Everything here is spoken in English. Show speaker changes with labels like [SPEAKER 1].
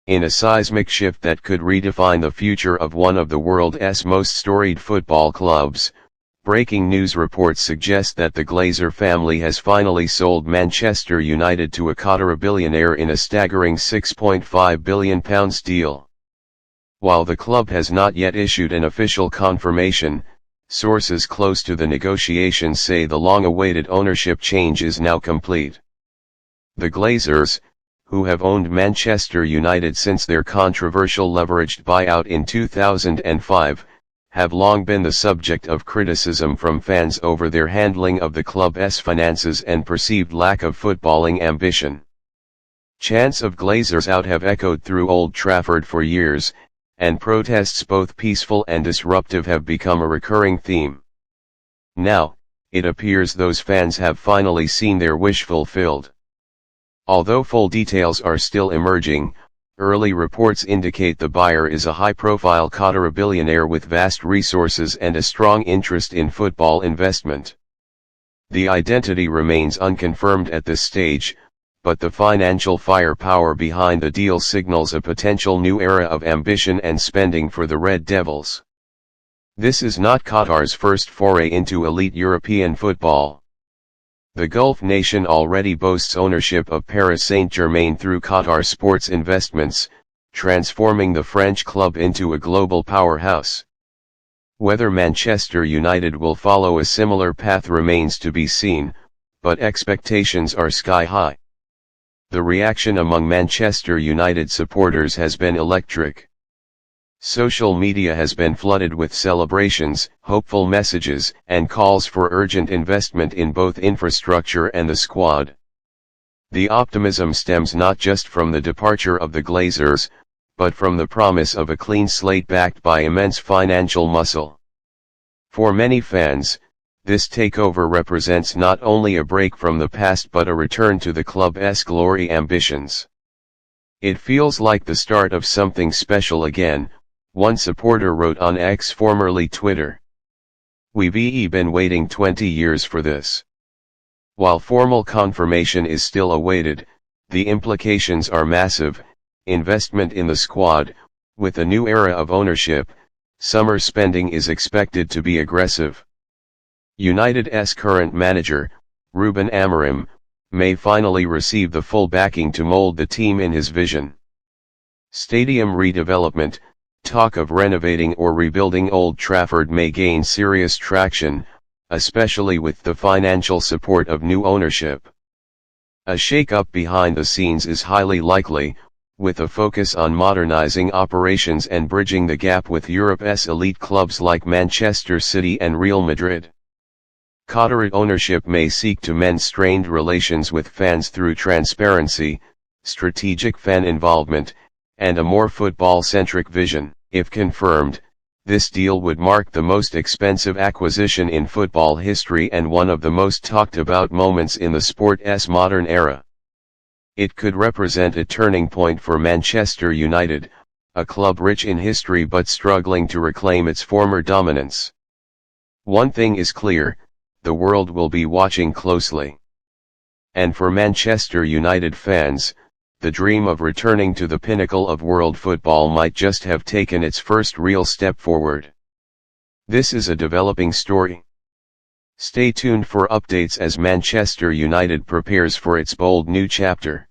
[SPEAKER 1] In a seismic shift that could redefine the future of one of the world's most storied football clubs, breaking news reports suggest that the Glazer family has finally sold Manchester United to a Qatari billionaire in a staggering £6.5 billion deal. While the club has not yet issued an official confirmation, sources close to the negotiations say the long-awaited ownership change is now complete. The Glazers, who have owned Manchester United since their controversial leveraged buyout in 2005, have long been the subject of criticism from fans over their handling of the club's finances and perceived lack of footballing ambition. Chants of Glazers out have echoed through Old Trafford for years, and protests both peaceful and disruptive have become a recurring theme. Now, it appears those fans have finally seen their wish fulfilled. Although full details are still emerging, early reports indicate the buyer is a high-profile Qatari billionaire with vast resources and a strong interest in football investment. The identity remains unconfirmed at this stage, but the financial firepower behind the deal signals a potential new era of ambition and spending for the Red Devils. This is not Qatar's first foray into elite European football. The Gulf nation already boasts ownership of Paris Saint-Germain through Qatar Sports Investments, transforming the French club into a global powerhouse. Whether Manchester United will follow a similar path remains to be seen, but expectations are sky high. The reaction among Manchester United supporters has been electric. Social media has been flooded with celebrations, hopeful messages, and calls for urgent investment in both infrastructure and the squad. The optimism stems not just from the departure of the Glazers, but from the promise of a clean slate backed by immense financial muscle. For many fans, this takeover represents not only a break from the past but a return to the club's glory ambitions. It feels like the start of something special again, one supporter wrote on X, formerly Twitter. "We've been waiting 20 years for this." While formal confirmation is still awaited, the implications are massive. Investment in the squad, with a new era of ownership, summer spending is expected to be aggressive. United's current manager, Ruben Amorim, may finally receive the full backing to mold the team in his vision. Stadium redevelopment. Talk of renovating or rebuilding Old Trafford may gain serious traction, especially with the financial support of new ownership. A shake-up behind the scenes is highly likely, with a focus on modernizing operations and bridging the gap with Europe's elite clubs like Manchester City and Real Madrid. Qatari ownership may seek to mend strained relations with fans through transparency, strategic fan involvement, and a more football-centric vision. If confirmed, this deal would mark the most expensive acquisition in football history and one of the most talked-about moments in the sport's modern era. It could represent a turning point for Manchester United, a club rich in history but struggling to reclaim its former dominance. One thing is clear, the world will be watching closely. And for Manchester United fans, the dream of returning to the pinnacle of world football might just have taken its first real step forward. This is a developing story. Stay tuned for updates as Manchester United prepares for its bold new chapter.